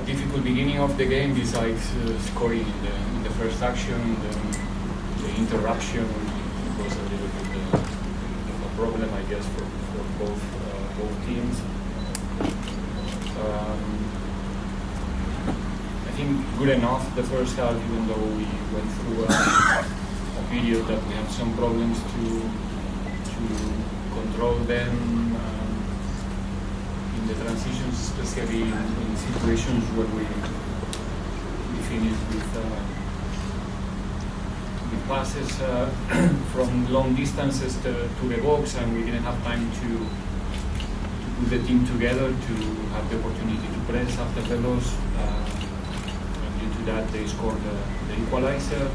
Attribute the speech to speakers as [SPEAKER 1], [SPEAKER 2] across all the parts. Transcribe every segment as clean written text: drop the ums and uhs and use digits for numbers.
[SPEAKER 1] difficult beginning of the game, besides scoring in the first action, the interruption was a little bit of a problem, I guess, for both teams. I think good enough the first half, even though we went through a period that we had some problems to control them in the transitions, especially in situations where we finished with passes from long distances to the box, and we didn't have time to put the team together to have the opportunity to press after the loss. And due to that, they scored the equalizer.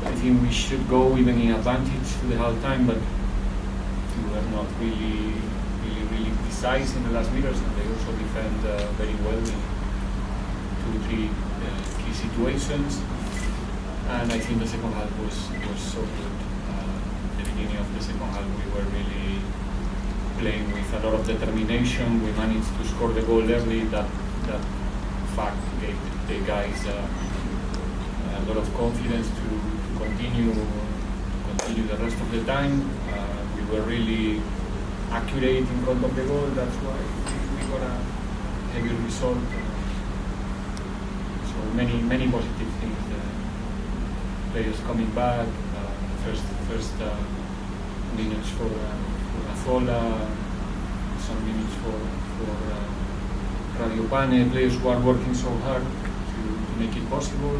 [SPEAKER 1] I think we should go even in advantage to the half time, but we were not really precise in the last meters, and they also defend very well in 2 or 3 key situations. And I think the second half was so good. The beginning of the second half, we were really playing with a lot of determination. We managed to score the goal early. That fact gave the guys a lot of confidence to continue the rest of the time. We were really accurate in front of the goal. That's why we got a heavy result. So many positive things. Players coming back. First minutes for Azola, some minutes for Radiopane. Players who are working so hard to make it possible.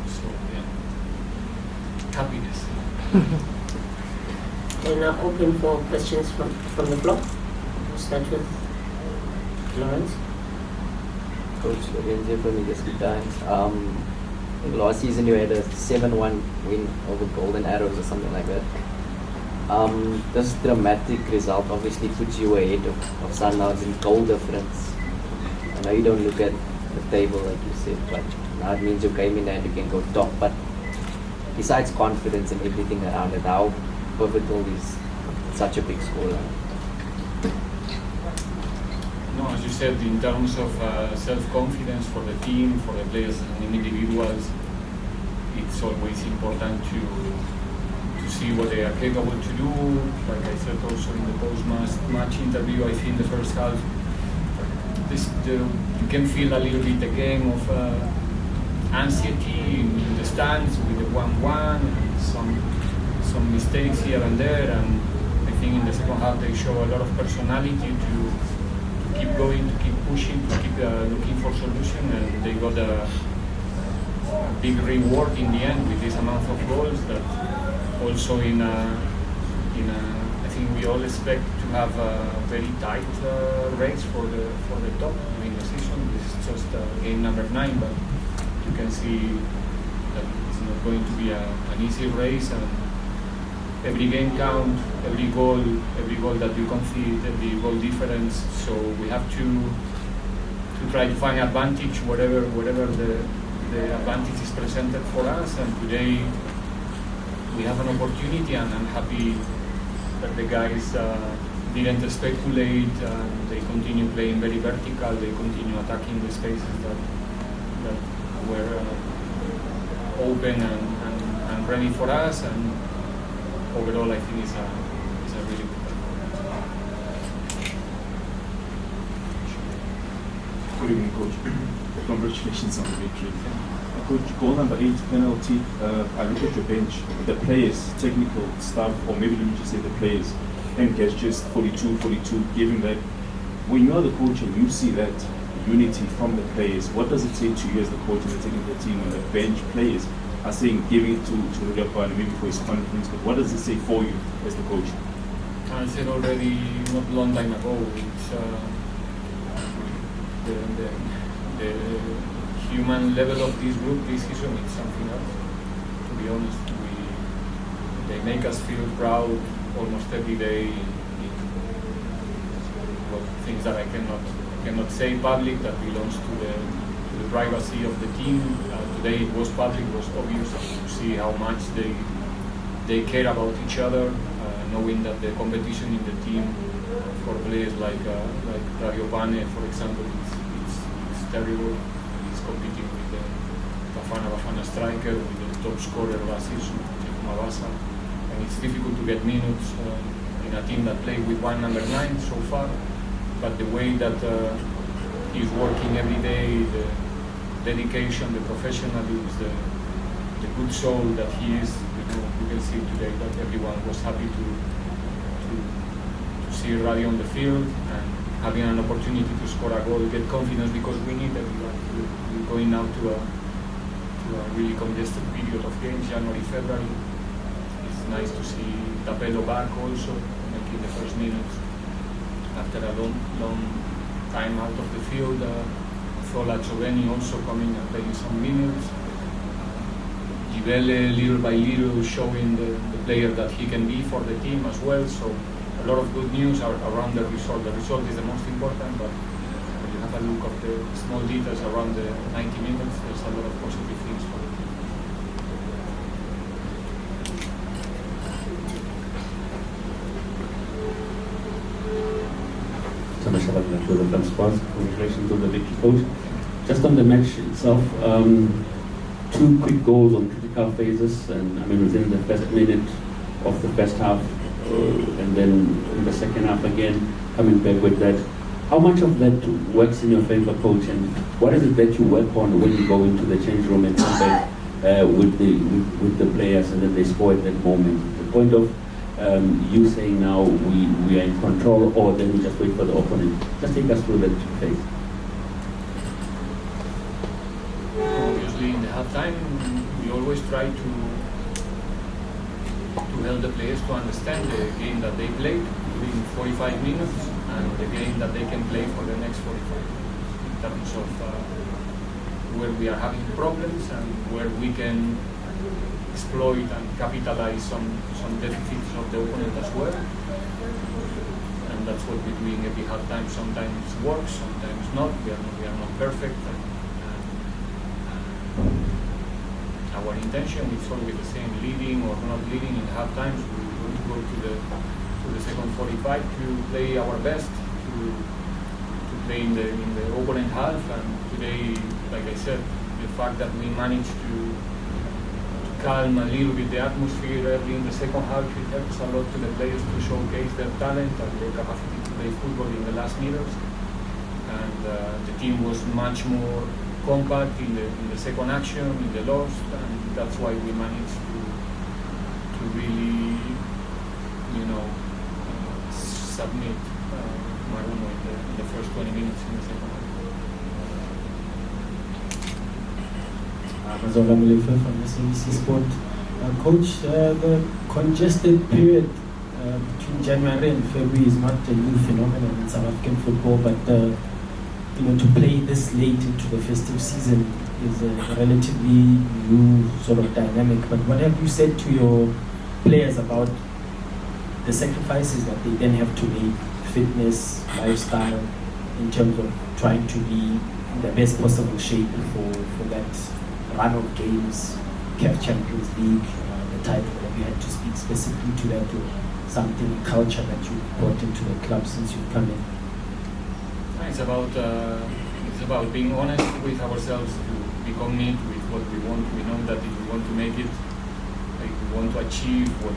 [SPEAKER 1] So yeah, happiness.
[SPEAKER 2] We're now open for questions from the floor. We'll start with Lawrence.
[SPEAKER 3] Coach Rooyen from the Times. Last season you had a 7-1 win over Golden Arrows or something like that. This dramatic result obviously puts you ahead of Sundowns in goal difference. I know you don't look at the table like you said, but now it means you came in and you can go top. But besides confidence and everything around it, how pivotal is such a big score?
[SPEAKER 1] No, as you said, in terms of self-confidence for the team, for the players and individuals, it's always important to see what they are capable to do. Like I said also in the post-match interview, I think the first half, you can feel a little bit the game of anxiety in the stands with the 1-1 and some mistakes here and there. And I think in the second half they show a lot of personality to keep going, to keep pushing, to keep looking for solution, and they got a big reward in the end with this amount of goals. That also I think we all expect to have a very tight race for the top during the season. This is just game number 9, but you can see that it's not going to be an easy race, and every game counts, every goal that you concede, every goal difference. So we have to try to find advantage, whatever the advantage is presented for us. And today we have an opportunity, and I'm happy that the guys didn't speculate. They continue playing very vertical. They continue attacking the spaces that were open and ready for us. And overall, I think it's a really good performance.
[SPEAKER 4] Good evening, Coach. Congratulations on the victory. Coach, goal number 8, penalty. I look at your bench, the players, technical staff, or maybe let me just say the players, and gestures 42, giving that. When you are the coach and you see that unity from the players, what does it say to you as the coach and the technical team when the bench players are saying giving it to Radiopane maybe for his confidence, but what does it say for you as the coach?
[SPEAKER 1] I said already not long time ago, it's the human level of this group this season is something else. To be honest, they make us feel proud almost every day in things that I cannot say public, that belongs to the privacy of the team. Today it was public, it was obvious to see how much they care about each other. knowing that the competition in the team for players like Radiopane, for example, it's terrible. He's competing with the Bafana striker, with the top scorer last season, Mabasa, and it's difficult to get minutes in a team that played with one number 9 so far. But the way that he's working every day, the dedication, the professionalism, the good soul that he is, you can see today that everyone was happy to see Radio on the field and having an opportunity to score a goal, get confidence, because we need everyone. We're going now to a really congested period of games, January, February. It's nice to see Tapelo back also, making the first minutes after a long time out of the field. Zola Choveni also coming and playing some minutes. Gibele little by little showing the player that he can be for the team as well. So a lot of good news around the result. The result is the most important, but when you have a look at the small details around the 90 minutes, there's a lot of positive things for the team.
[SPEAKER 5] To the club sports. Congratulations on the victory, coach. Just on the match itself, 2 quick goals on critical phases, and I mean within the first minute of the first half, and then in the second half again coming back with that. How much of that works in your favor, coach, and what is it that you work on when you go into the change room and come back with the players, and then they score at that moment? The point of you saying now we are in control, or then we just wait for the opponent. Just take us through that phase.
[SPEAKER 1] Obviously, in the halftime, we always try to help the players to understand the game that they played during 45 minutes and the game that they can play for the next 45 in terms of where we are having problems and where we can exploit and capitalize some deficits of the opponent as well. And that's what we're doing every halftime. Sometimes it works, sometimes not. We are not perfect. Our intention is always the same: leading or not leading in halftimes. We want to go to the second 45 to play our best, to play in the opponent half. And today, like I said, the fact that we managed to calm a little bit the atmosphere early in the second half, it helps a lot to the players to showcase their talent and their capacity to play football in the last meters. And the team was much more compact in the second action, in the loss, and that's why we managed to really, submit Marumo in the first 20 minutes in the second half.
[SPEAKER 6] Mazola Mulefa from SABC Sport. Coach, the congested period between January and February is not a new phenomenon in South African football, but to play this late into the festive season is a relatively new sort of dynamic. But what have you said to your players about the sacrifices that they then have to make, fitness, lifestyle, in terms of trying to be in the best possible shape for that run of games, CAF Champions League, the title? Have you had to speak specifically to that, or something, culture that you brought into the club since you've come in?
[SPEAKER 1] It's about being honest with ourselves, to be committed with what we want. We know that if we want to make it, like we want to achieve what.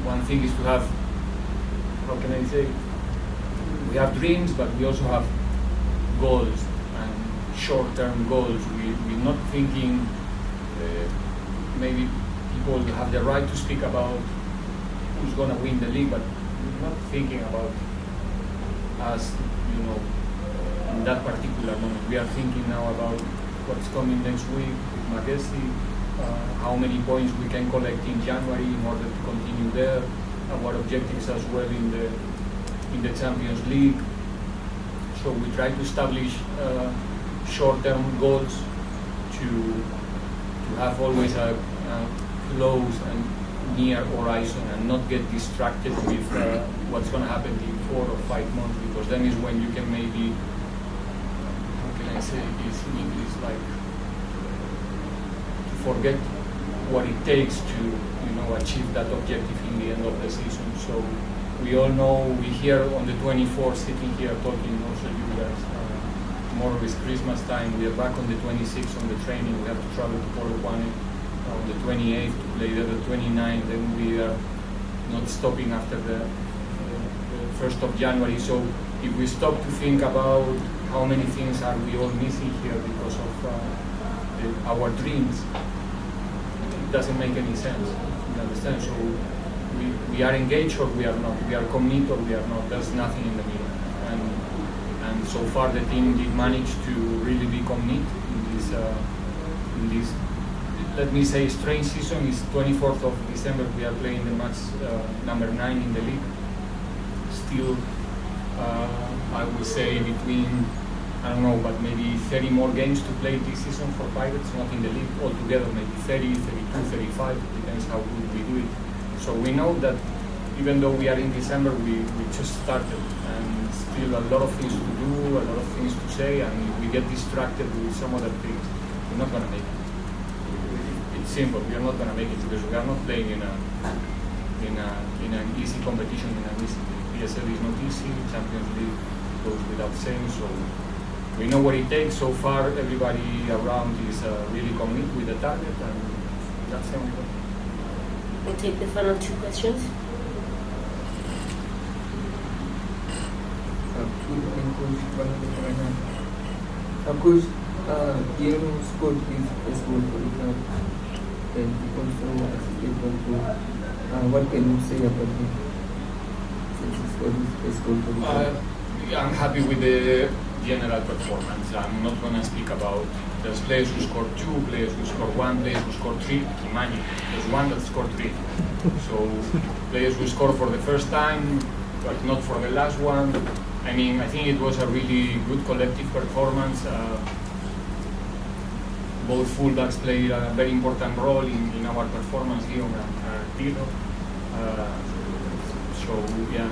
[SPEAKER 1] One thing is to have, how can I say, we have dreams, but we also have goals and short-term goals. We're not thinking, maybe people have the right to speak about who's going to win the league, but we're not thinking about us, in that particular moment. We are thinking now about what's coming next week with Magesi, how many points we can collect in January in order to continue there, our objectives as well in the Champions League. So we try to establish short-term goals to have always a close and near horizon, and not get distracted with what's going to happen in 4 or 5 months, because then is when you can maybe, how can I say this in English, like to forget what it takes to achieve that objective in the end of the season. So we all know, we hear on the 24th sitting here talking, also you guys, tomorrow is Christmas time, we are back on the 26th on the training, we have to travel to Polokwane on the 28th to play there the 29th, then we are not stopping after the 1st of January. So if we stop to think about how many things are we all missing here because of our dreams, it doesn't make any sense. You understand? So we are engaged or we are not. We are committed or we are not. There's nothing in the middle. And so far the team did manage to really be committed in this let me say strange season. Is 24th of December. We are playing the match number 9 in the league. Still, I would say between, I don't know, but maybe 30 more games to play this season for Pirates, not in the league altogether, maybe 30, 32, 35, depends how good we do it. So we know that even though we are in December, we just started, and still a lot of things to do, a lot of things to say, and if we get distracted with some other things, we're not going to make it. It's simple, we are not going to make it because we are not playing in an easy competition, in an easy league. PSL is not easy, Champions League goes without saying, so we know what it takes. So far, everybody around is really committed with the target, and that's the only way.
[SPEAKER 2] We'll take the final 2 questions.
[SPEAKER 7] Coach, Guillermo scored his first goal for the club, and he also assisted one goal. What can you say about him since he scored his first goal for the club?
[SPEAKER 1] I'm happy with the general performance. I'm not going to speak about there's players who scored 2, players who scored 1, players who scored 3. Imagine, there's one that scored 3. So players who scored for the first time, but not for the last one. I mean, I think it was a really good collective performance. Both fullbacks played a very important role in our performance here on Tiro. So yeah,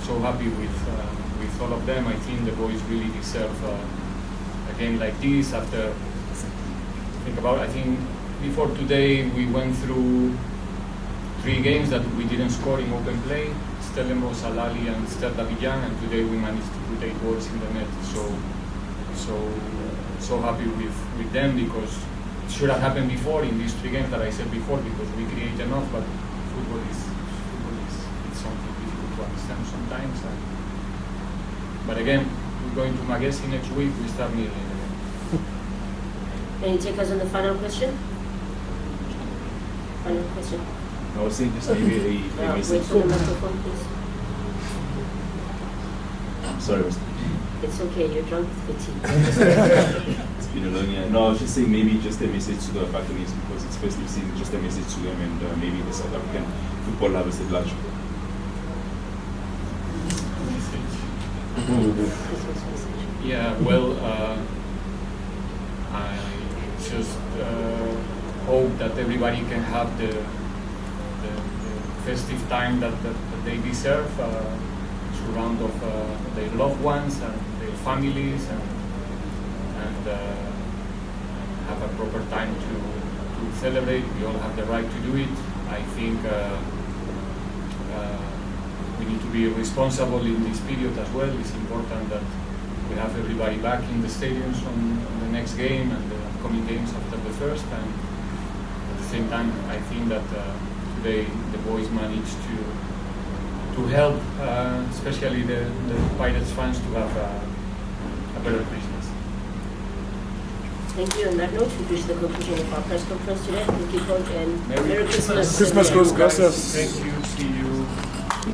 [SPEAKER 1] so happy with all of them. I think the boys really deserve a game like this. After I think before today we went through 3 games that we didn't score in open play. Stellenbosch, Alali, and Stade d'Abidjan, and today we managed to put 8 goals in the net. So happy with them, because it should have happened before in these 3 games that I said before, because we create enough, but football is it's something difficult to understand sometimes. But again, we're going to Magesi next week. We start nearly again.
[SPEAKER 2] Can you take us on the final question? Final question.
[SPEAKER 4] I was saying just maybe a
[SPEAKER 2] Wait
[SPEAKER 4] message.
[SPEAKER 2] for the microphone, please.
[SPEAKER 4] Sorry, Mr.
[SPEAKER 2] It's okay, you're drunk with fatigue.
[SPEAKER 4] It's been a long year. No, I was just saying maybe just a message to the Buccaneers, because it's festive season, just a message to them, and maybe the South African football lovers at large.
[SPEAKER 2] Christmas message.
[SPEAKER 1] Yeah, well, I just hope that everybody can have the festive time that they deserve, surround of their loved ones and their families, and have a proper time to celebrate. We all have the right to do it. I think we need to be responsible in this period as well. It's important that we have everybody back in the stadiums on the next game and the upcoming games after the first. And at the same time, I think that today the boys managed to help, especially the Pirates fans, to have a better Christmas.
[SPEAKER 2] Thank you. On that note, we reach the conclusion of our press conference today. Thank you, Coach, and
[SPEAKER 1] Merry
[SPEAKER 2] Merry Christmas.
[SPEAKER 8] Christmas goes, gracias.
[SPEAKER 1] Thank you.